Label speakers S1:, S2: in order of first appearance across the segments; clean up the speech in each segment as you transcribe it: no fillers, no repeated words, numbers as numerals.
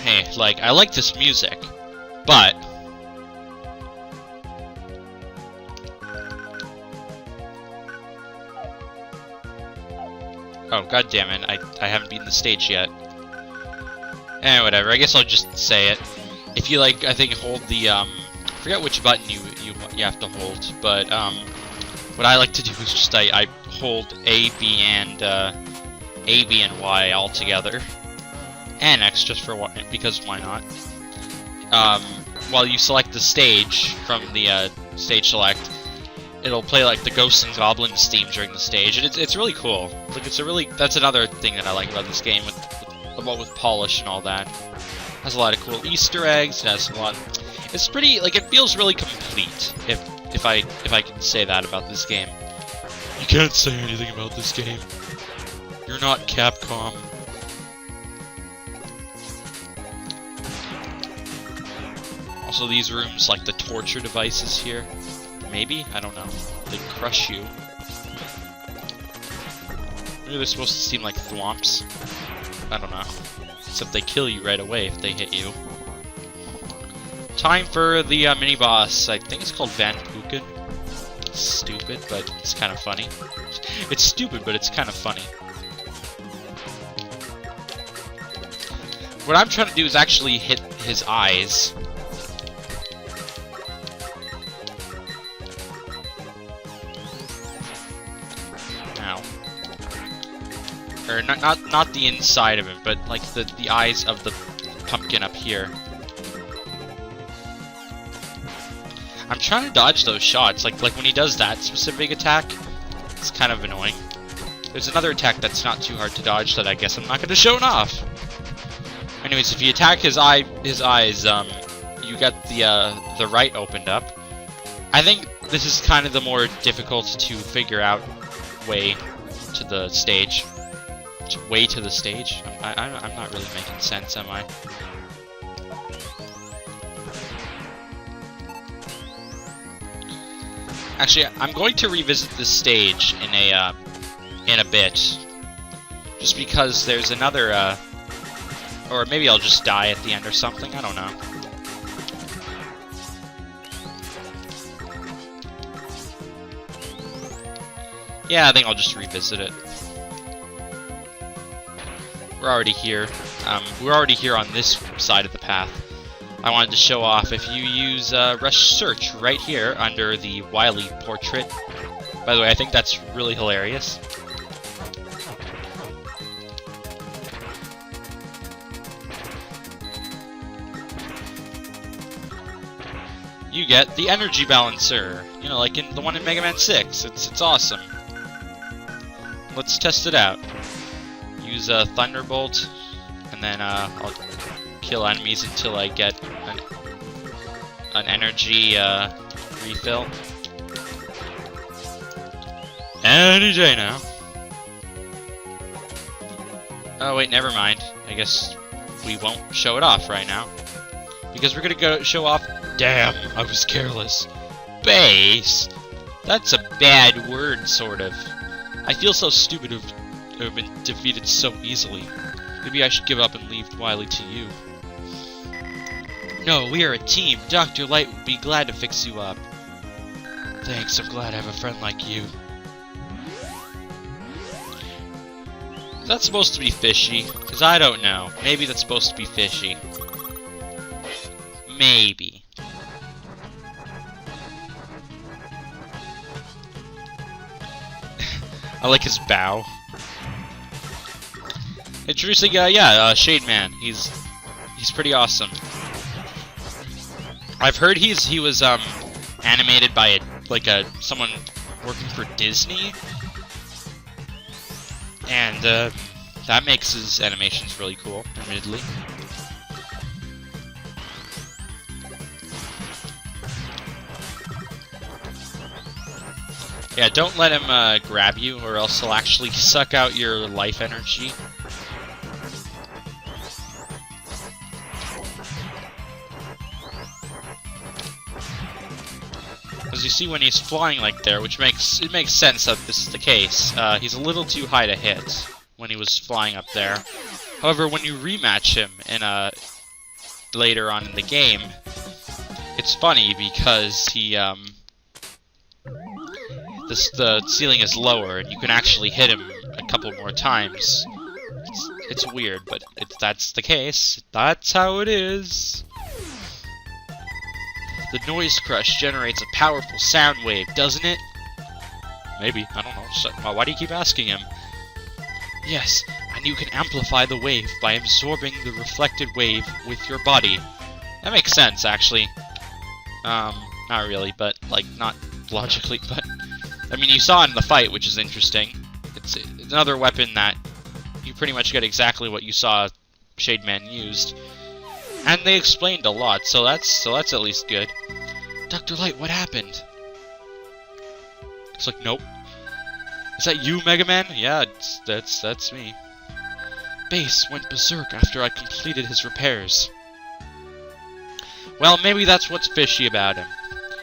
S1: hey, like, I like this music, but... Oh, god damn it, I haven't beaten the stage yet. Eh, whatever, I guess I'll just say it. If you, like, I think hold the, I forget which button you have to hold, but, what I like to do is just, I hold A, B, and Y all together. And X just for what, because why not? While you select the stage from the, stage select, it'll play like the Ghosts and Goblins theme during the stage, and it's really cool. Like that's another thing that I like about this game with polish and all that. It has a lot of cool Easter eggs. It has a lot. It's pretty like it feels really complete. If I can say that about this game. You can't say anything about this game. You're not Capcom. Also, these rooms, like the torture devices here. Maybe? I don't know. They crush you. Maybe they're supposed to seem like thwomps. I don't know. Except they kill you right away if they hit you. Time for the mini-boss. I think it's called Van Pooken. It's stupid, but it's kind of funny. It's stupid, but it's kind of funny. What I'm trying to do is actually hit his eyes. Or not the inside of it, but like the eyes of the pumpkin up here. I'm trying to dodge those shots, like when he does that specific attack, it's kind of annoying. There's another attack that's not too hard to dodge that I guess I'm not going to show it off. Anyways, if you attack his eyes, you get the right opened up. I think this is kind of the more difficult to figure out way to the stage. Way to the stage? I'm not really making sense, am I? Actually, I'm going to revisit this stage in a bit, just because there's another, or maybe I'll just die at the end or something. I don't know. Yeah, I think I'll just revisit it. We're already here. We're already here on this side of the path. I wanted to show off if you use Rush Search right here under the Wily portrait. By the way, I think that's really hilarious. You get the energy balancer. You know, like in the one in Mega Man 6. It's awesome. Let's test it out. Use a Thunderbolt, and then I'll kill enemies until I get an energy refill. Any day now. Oh wait, never mind. I guess we won't show it off right now. Because we're gonna go show off... Damn, I was careless. Base! That's a bad word, sort of. I feel so stupid to have been defeated so easily. Maybe I should give up and leave Wily to you. No, we are a team. Dr. Light would be glad to fix you up. Thanks, I'm glad I have a friend like you. Is that supposed to be fishy? Because I don't know. Maybe that's supposed to be fishy. Maybe. I like his bow. Introducing, Shade Man. He's pretty awesome. I've heard he was animated by someone working for Disney, and that makes his animations really cool, admittedly. Yeah, don't let him grab you, or else he'll actually suck out your life energy. As you see, when he's flying like there, which makes sense that this is the case, he's a little too high to hit when he was flying up there. However, when you rematch him later on in the game, it's funny because the ceiling is lower and you can actually hit him a couple more times. It's weird, but that's the case. That's how it is. The noise crush generates a powerful sound wave, doesn't it? Maybe, I don't know. So, why do you keep asking him? Yes, and you can amplify the wave by absorbing the reflected wave with your body. That makes sense, actually. Not really, but, like, not logically, but... I mean, you saw it in the fight, which is interesting. It's another weapon that you pretty much get exactly what you saw Shademan used. And they explained a lot, so that's at least good. Dr. Light, what happened? It's like, nope. Is that you, Mega Man? Yeah, that's me. Base went berserk after I completed his repairs. Well, maybe that's what's fishy about him.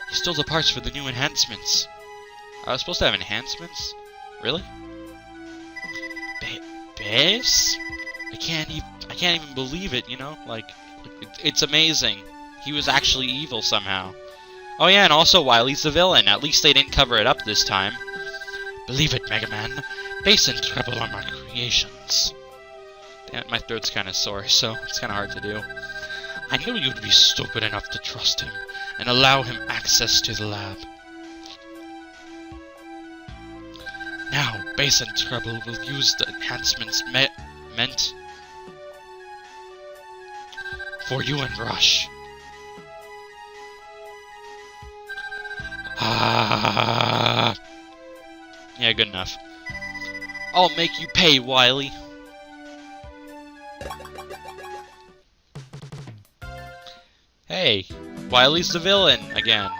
S1: He stole the parts for the new enhancements. I was supposed to have enhancements? Really? Base? I can't even believe it, you know? Like, it's amazing. He was actually evil somehow. Oh yeah, and also Wily's the villain. At least they didn't cover it up this time. Believe it, Mega Man. Base and Treble are my creations. Damn it, my throat's kind of sore, so it's kind of hard to do. I knew you'd be stupid enough to trust him and allow him access to the lab. Now, Base and Treble will use the enhancements meant for you and Rush. Yeah, good enough. I'll make you pay, Wily. Hey, Wily's the villain again.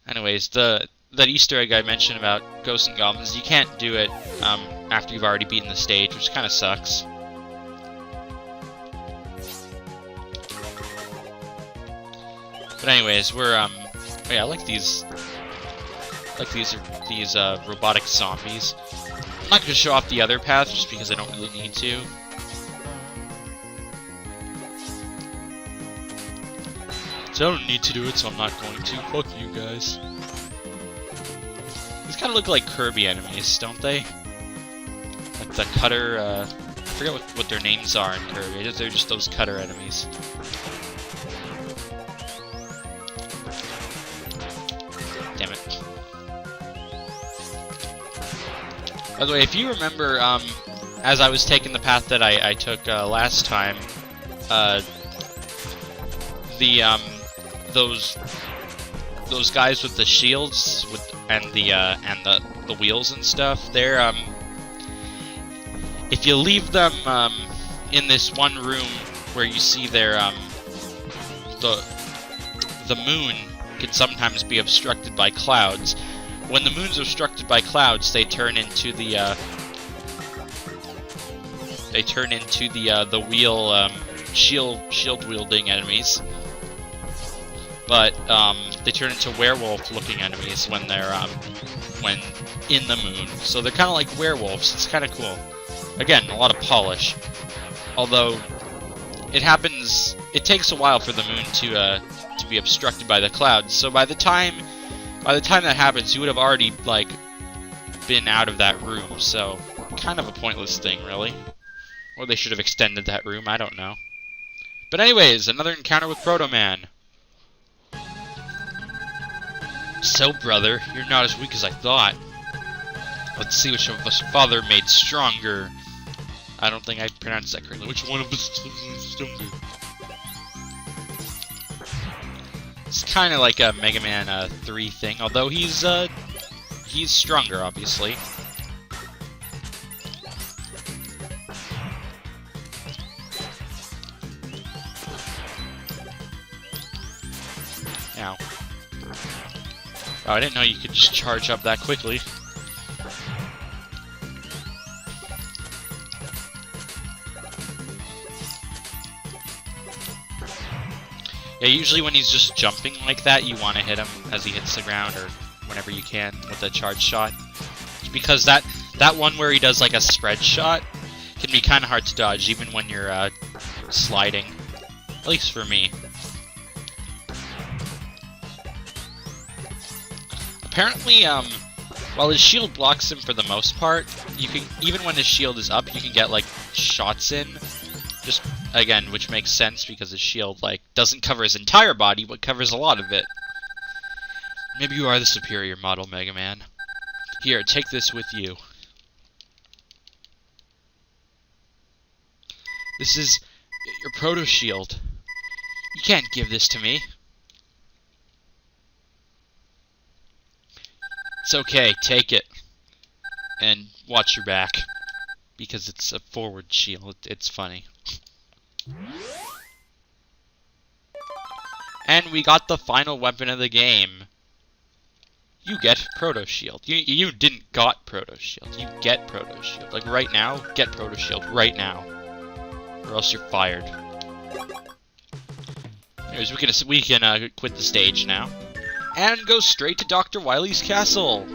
S1: Anyways, that Easter egg I mentioned about Ghosts and Goblins, you can't do it after you've already beaten the stage, which kind of sucks. But anyways, we're oh yeah, I like these robotic zombies. I'm not gonna show off the other path just because I don't really need to. So I don't need to do it, so I'm not going to. Fuck you guys. These kind of look like Kirby enemies, don't they? Like the cutter, I forget what their names are in Kirby. They're just those cutter enemies. Damn it. By the way, if you remember, as I was taking the path that I took last time, those guys with the shields and the wheels and stuff, they're if you leave them in this one room where you see their the moon can sometimes be obstructed by clouds. When the moon's obstructed by clouds, they turn into the wheel shield wielding enemies. But they turn into werewolf-looking enemies when they're when in the moon. So they're kind of like werewolves. It's kind of cool. Again, a lot of polish. Although it takes a while for the moon to be obstructed by the clouds. So by the time that happens, you would have already like been out of that room. So kind of a pointless thing, really. Or they should have extended that room. I don't know. But anyways, another encounter with Proto Man. So, brother, you're not as weak as I thought. Let's see which of us father made stronger. I don't think I pronounced that correctly. Which one of us is stronger? It's kind of like a Mega Man 3 thing, although he's stronger, obviously. Ow. Oh, I didn't know you could just charge up that quickly. Yeah, usually when he's just jumping like that, you want to hit him as he hits the ground, or whenever you can with a charge shot. Because that one where he does like a spread shot can be kind of hard to dodge, even when you're sliding. At least for me. Apparently, while his shield blocks him for the most part, you can, even when his shield is up, you can get, like, shots in. Just, again, which makes sense because his shield, like, doesn't cover his entire body, but covers a lot of it. Maybe you are the superior model, Mega Man. Here, take this with you. This is your proto shield. You can't give this to me. It's okay, take it. And watch your back. Because it's a forward shield. It's funny. And we got the final weapon of the game. You get Proto Shield. You didn't got Proto Shield. You get Proto Shield. Like right now, get Proto Shield right now. Or else you're fired. Anyways, we can quit the stage now. And go straight to Dr. Wily's castle.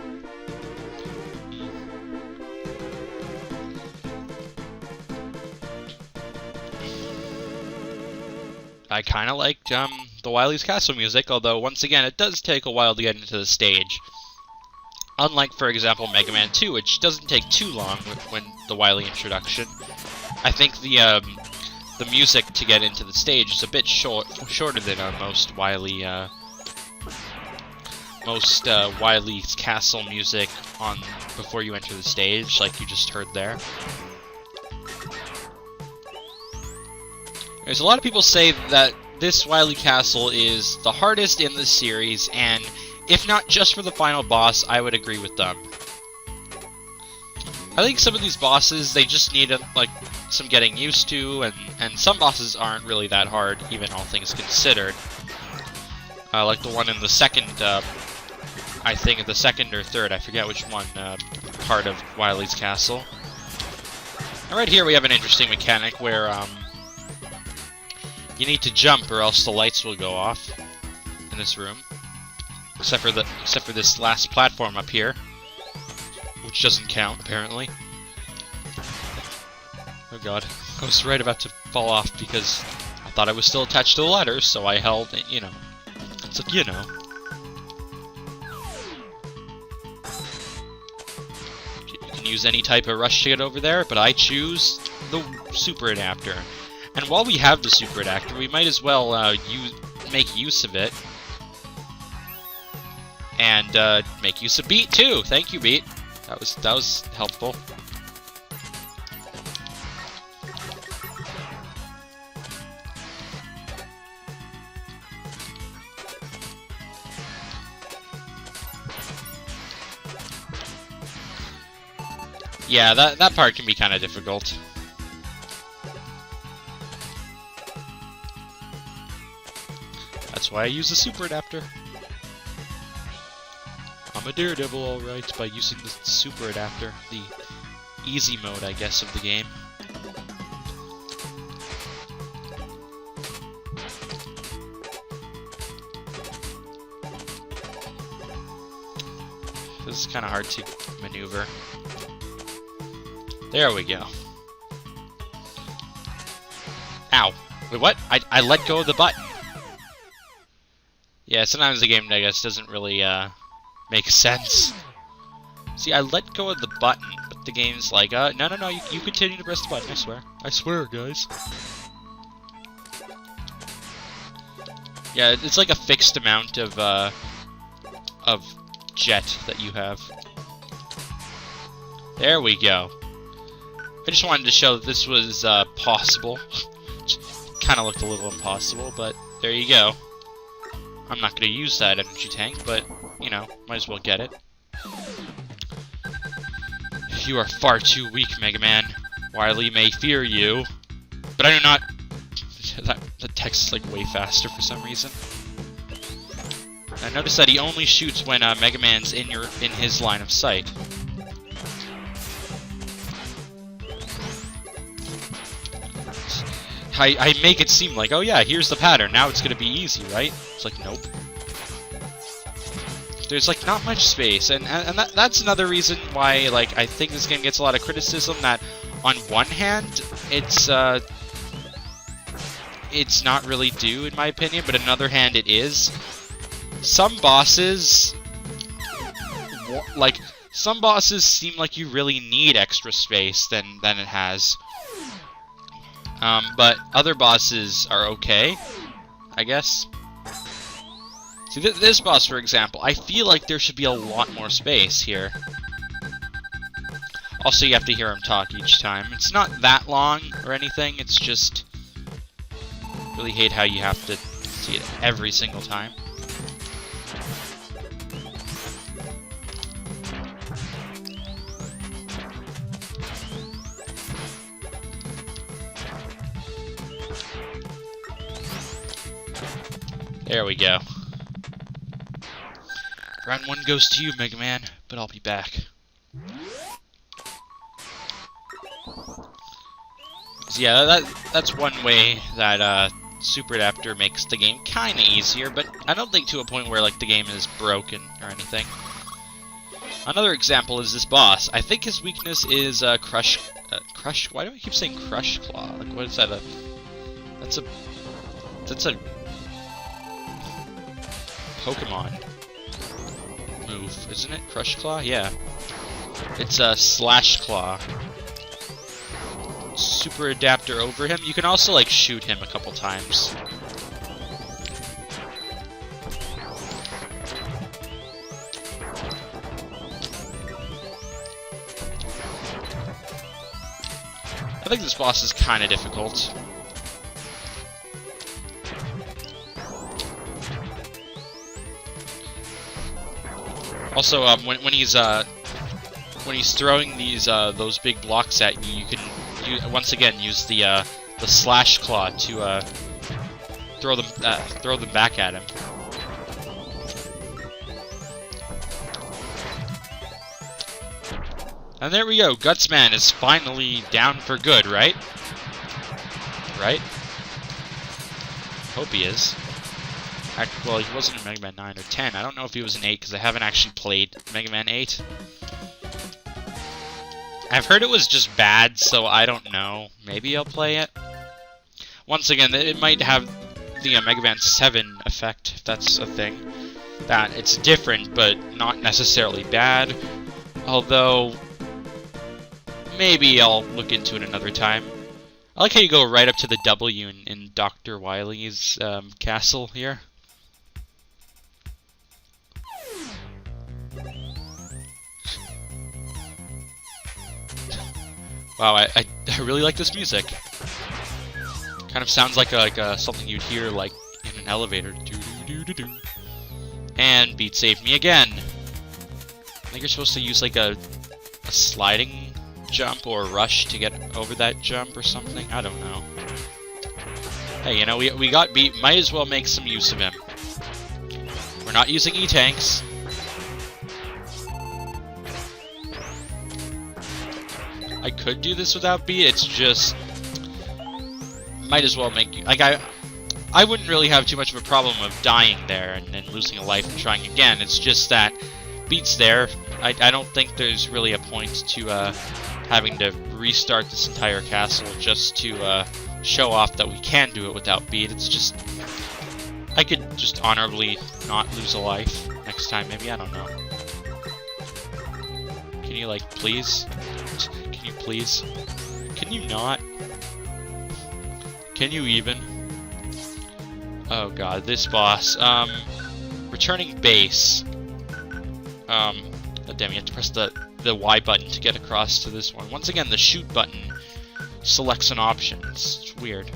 S1: I kind of liked the Wily's Castle music, although once again it does take a while to get into the stage. Unlike, for example, Mega Man 2, which doesn't take too long when the Wily introduction. I think the music to get into the stage is a bit shorter than most Wily's Castle music on before you enter the stage, like you just heard there. There's a lot of people say that this Wily Castle is the hardest in the series, and if not just for the final boss, I would agree with them. I think some of these bosses, they just need like some getting used to, and some bosses aren't really that hard, even all things considered. Like the one in the second, I think the second or third, I forget which one, part of Wily's Castle. And right here we have an interesting mechanic where, you need to jump or else the lights will go off in this room. Except for this last platform up here, which doesn't count apparently. Oh god, I was right about to fall off because I thought I was still attached to the ladder, so I held it, you know. It's like, you know. You can use any type of rush to get over there, but I choose the super adapter. And while we have the super adapter, we might as well make use of it. And make use of Beat too. Thank you, Beat. That was helpful. Yeah, that part can be kind of difficult. That's why I use the super adapter. I'm a daredevil, alright, by using the super adapter. The easy mode, I guess, of the game. This is kind of hard to maneuver. There we go. Ow. Wait, what? I let go of the button. Yeah, sometimes the game, I guess, doesn't really, make sense. See, I let go of the button, but the game's like, no, you continue to press the button, I swear. I swear, guys. Yeah, it's like a fixed amount of jet that you have. There we go. I just wanted to show that this was, possible. Kind of looked a little impossible, but there you go. I'm not going to use that energy tank, but, you know, might as well get it. You are far too weak, Mega Man. Wily may fear you, but I do not... The text is, like, way faster for some reason. I noticed that he only shoots when Mega Man's in his line of sight. I make it seem like, oh yeah, here's the pattern, now it's gonna be easy, right? It's like, nope. There's, like, not much space, and that's another reason why, like, I think this game gets a lot of criticism, that on one hand, it's it's not really due, in my opinion, but on the other hand, it is. Some bosses, some bosses seem like you really need extra space than it has. But other bosses are okay, I guess. See, this boss, for example, I feel like there should be a lot more space here. Also, you have to hear him talk each time. It's not that long or anything, it's just... really hate how you have to see it every single time. There we go. Round 1 goes to you, Mega Man, but I'll be back. So yeah, that's one way that Super Adapter makes the game kinda easier, but I don't think to a point where like the game is broken or anything. Another example is this boss. I think his weakness is Crush. Why do I keep saying Crush Claw? Like, what is that? That's a Pokemon move, isn't it? Crush Claw? Yeah. It's a Slash Claw. Super Adapter over him. You can also, like, shoot him a couple times. I think this boss is kind of difficult. Also, when he's throwing these those big blocks at you, you can once again use the Slash Claw to throw them back at him. And there we go. Gutsman is finally down for good, right? Right? Hope he is. Well, he wasn't in Mega Man 9 or 10. I don't know if he was in 8 because I haven't actually played Mega Man 8. I've heard it was just bad, so I don't know. Maybe I'll play it. Once again, it might have the Mega Man 7 effect, if that's a thing. That it's different, but not necessarily bad. Although, maybe I'll look into it another time. I like how you go right up to the W in Dr. Wily's castle here. Wow, I really like this music. Kind of sounds like something you'd hear like in an elevator. And Beat saved me again. I think you're supposed to use like a sliding jump or rush to get over that jump or something. I don't know. Hey, you know, we got Beat. Might as well make some use of him. We're not using E-tanks. I could do this without Beat, it's just... might as well make... like, I wouldn't really have too much of a problem of dying there and then losing a life and trying again. It's just that Beat's there. I don't think there's really a point to having to restart this entire castle just to show off that we can do it without Beat. It's just... I could just honorably not lose a life next time, maybe, I don't know. Can you, like, please? Can you please? Can you not? Can you even? Oh god, this boss. Returning base. Oh, damn, you have to press the Y button to get across to this one. Once again, the shoot button selects an option. It's weird.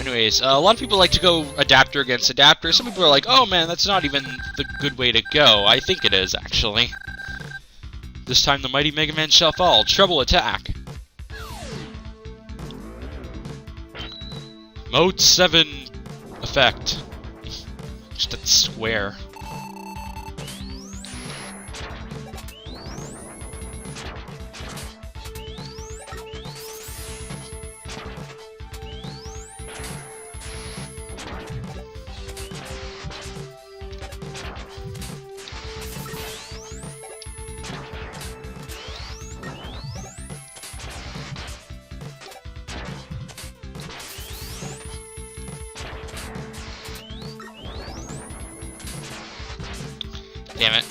S1: Anyways, a lot of people like to go adapter against adapter. Some people are like, oh man, that's not even the good way to go. I think it is, actually. This time the mighty Mega Man shall fall. Treble attack. Mode 7 effect. Just that square. Damn it.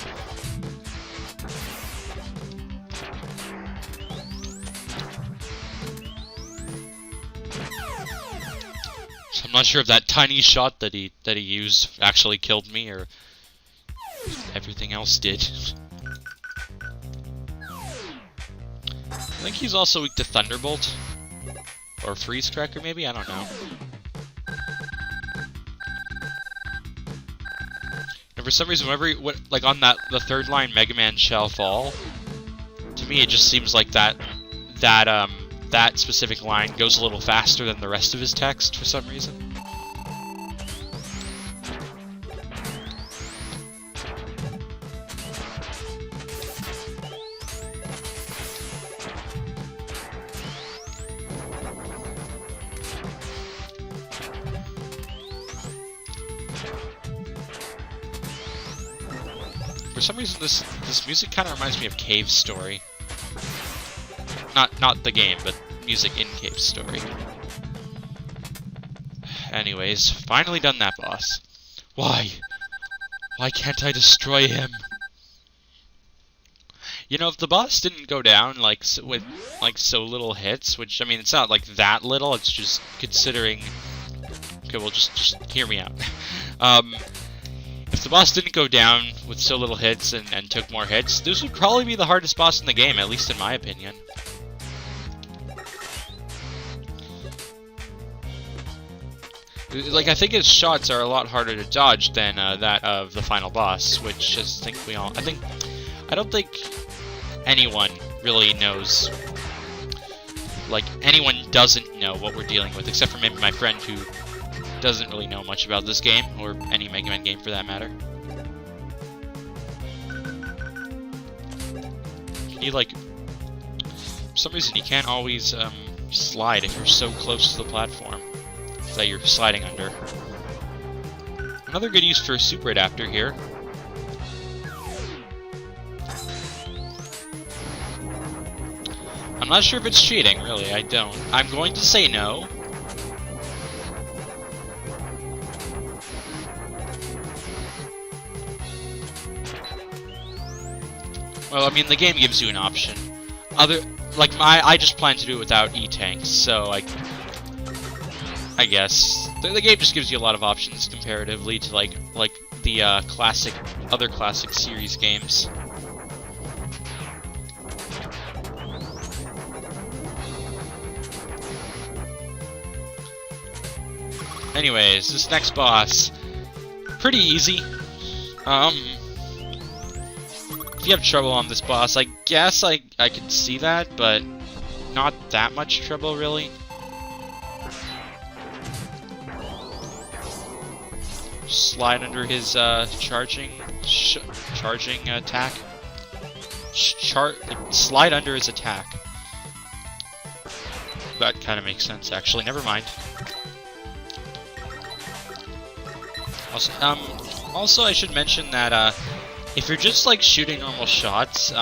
S1: So I'm not sure if that tiny shot that he used actually killed me or everything else did. I think he's also weak to Thunderbolt. Or Freeze Cracker, maybe? I don't know. And for some reason, whenever like on the third line, Mega Man shall fall. To me, it just seems like that specific line goes a little faster than the rest of his text for some reason. For some reason, this music kind of reminds me of Cave's Story. Not the game, but music in Cave's Story. Anyways, finally done that boss. Why? Why can't I destroy him? You know, if the boss didn't go down with so little hits, which I mean, it's not like that little. It's just considering. Okay, well, just hear me out. If the boss didn't go down with so little hits and took more hits, this would probably be the hardest boss in the game, at least in my opinion. Like, I think his shots are a lot harder to dodge than that of the final boss, which I don't think anyone really knows. Like, anyone doesn't know what we're dealing with, except for maybe my friend who doesn't really know much about this game, or any Mega Man game for that matter. For some reason, you can't always slide if you're so close to the platform that you're sliding under. Another good use for a super adapter here. I'm not sure if it's cheating, really. I'm going to say no. Well, I mean, the game gives you an option. I just plan to do it without E-tanks, so I guess the game just gives you a lot of options comparatively to like the other classic series games. Anyways, this next boss, pretty easy. If you have trouble on this boss, I guess I could see that, but not that much trouble, really. Slide under his charging attack. Slide under his attack. That kind of makes sense, actually. Never mind. Also, I should mention that if you're just like shooting normal shots,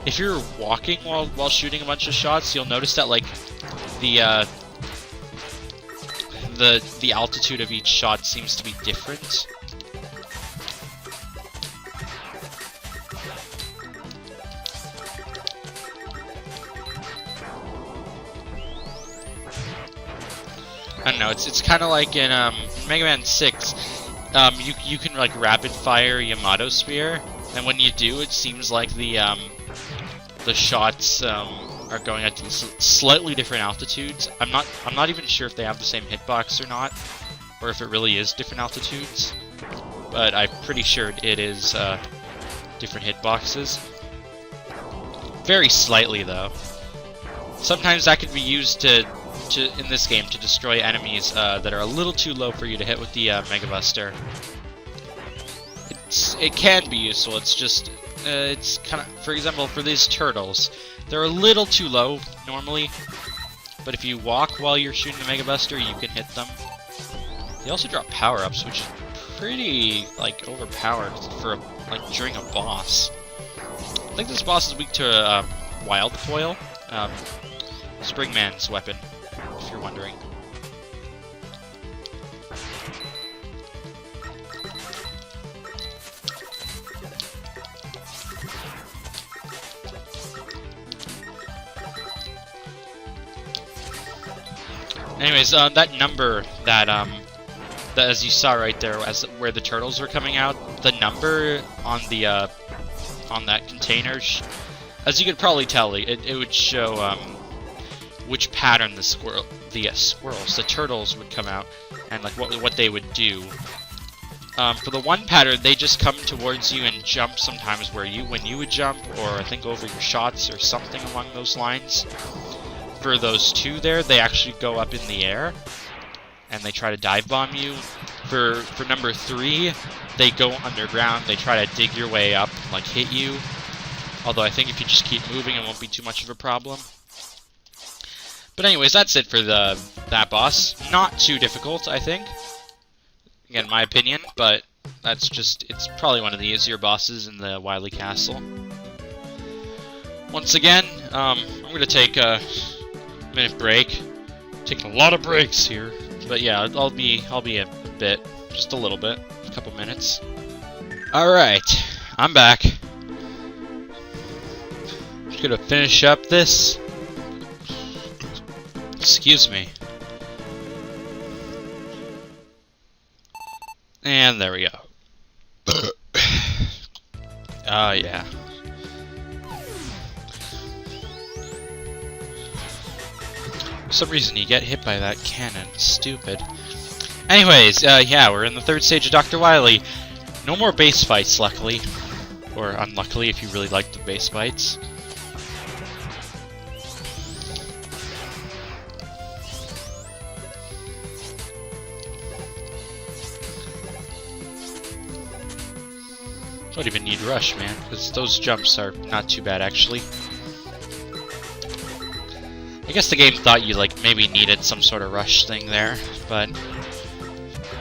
S1: if you're walking while shooting a bunch of shots, you'll notice that like the altitude of each shot seems to be different. I don't know. It's kind of like in Mega Man 6. You can like rapid fire Yamato Spear, and when you do, it seems like the shots are going at slightly different altitudes. I'm not even sure if they have the same hitbox or not, or if it really is different altitudes. But I'm pretty sure it is different hitboxes. Very slightly though. Sometimes that could be used in this game to destroy enemies that are a little too low for you to hit with the Mega Buster. It can be useful. It's just it's kind of, for example, for these turtles, they're a little too low normally, but if you walk while you're shooting the Mega Buster, you can hit them. They also drop power-ups, which is pretty like overpowered for during a boss. I think this boss is weak to Wild Foil, Springman's weapon, if you're wondering. Anyways, that number that that as you saw right there, as where the turtles were coming out, the number on the on that container, as you could probably tell, it would show which pattern the turtles would come out, and like what they would do. For the one pattern, they just come towards you and jump sometimes when you would jump, or I think over your shots or something along those lines. For those two there, they actually go up in the air and they try to dive bomb you. For number 3, they go underground, they try to dig your way up and like hit you. Although I think if you just keep moving, it won't be too much of a problem. But anyways, that's it for that boss. Not too difficult, I think. Again, my opinion, but it's probably one of the easier bosses in the Wily Castle. Once again, I'm gonna take a minute break. Taking a lot of breaks here, but yeah, I'll be a bit, just a little bit, a couple minutes. All right, I'm back. Just gonna finish up this. Excuse me. And there we go. Oh, yeah. For some reason you get hit by that cannon. Stupid. Anyways, yeah, we're in the 3rd stage of Dr. Wily. No more base fights, luckily. Or unluckily, if you really like the base fights. Don't even need rush, man, because those jumps are not too bad, actually. I guess the game thought you, like, maybe needed some sort of rush thing there, but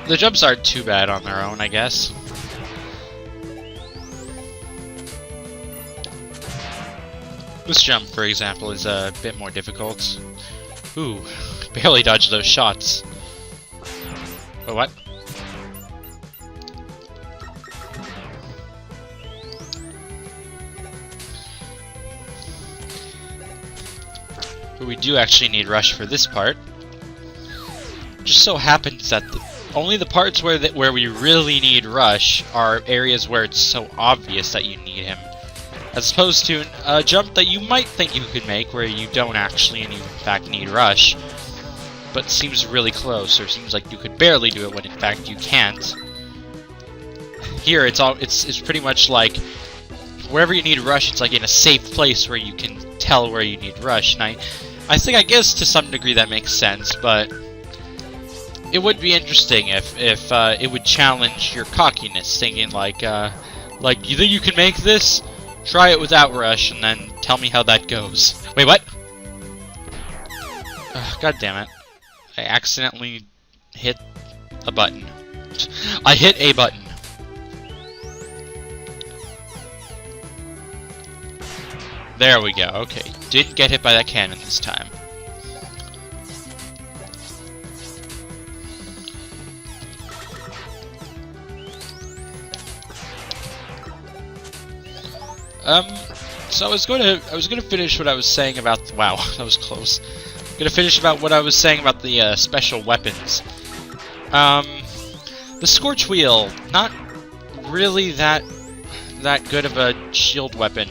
S1: the jumps aren't too bad on their own, I guess. This jump, for example, is a bit more difficult. Ooh, barely dodged those shots. Oh, what? But we do actually need rush for this part. Just so happens that only the parts where we really need rush are areas where it's so obvious that you need him. As opposed to a jump that you might think you could make where you don't actually and you in fact need rush, but seems really close, or seems like you could barely do it when in fact you can't. Here it's pretty much like wherever you need rush, it's like in a safe place where you can tell where you need rush. And I think, I guess to some degree that makes sense, but it would be interesting if it would challenge your cockiness, thinking like you think you can make this? Try it without rush, and then tell me how that goes. Wait, what? God damn it! I accidentally hit a button. I hit a button. There we go, okay. Didn't get hit by that cannon this time. So I was gonna finish what I was saying about wow, that was close. I'm gonna finish about what I was saying about the special weapons. The Scorch Wheel, not really that good of a shield weapon.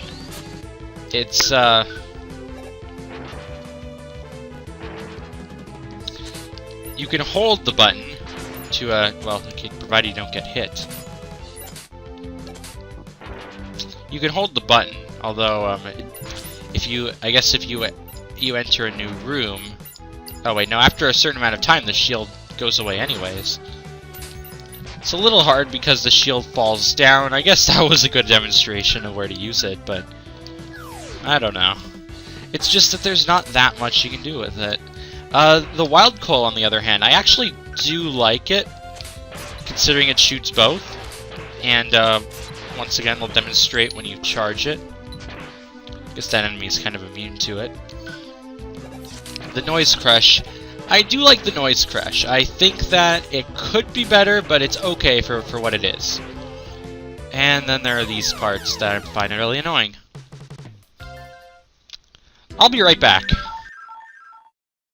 S1: It's you can hold the button to well, okay, provided you don't get hit. You can hold the button, although if you enter a new room. Oh wait, no. After a certain amount of time, the shield goes away anyways. It's a little hard because the shield falls down. I guess that was a good demonstration of where to use it, but I don't know. It's just that there's not that much you can do with it. The Wild Coal, on the other hand, I actually do like it, considering it shoots both. And once again, we'll demonstrate when you charge it. I guess that enemy is kind of immune to it. The Noise Crush. I do like the Noise Crush. I think that it could be better, but it's okay for what it is. And then there are these parts that I find really annoying. I'll be right back.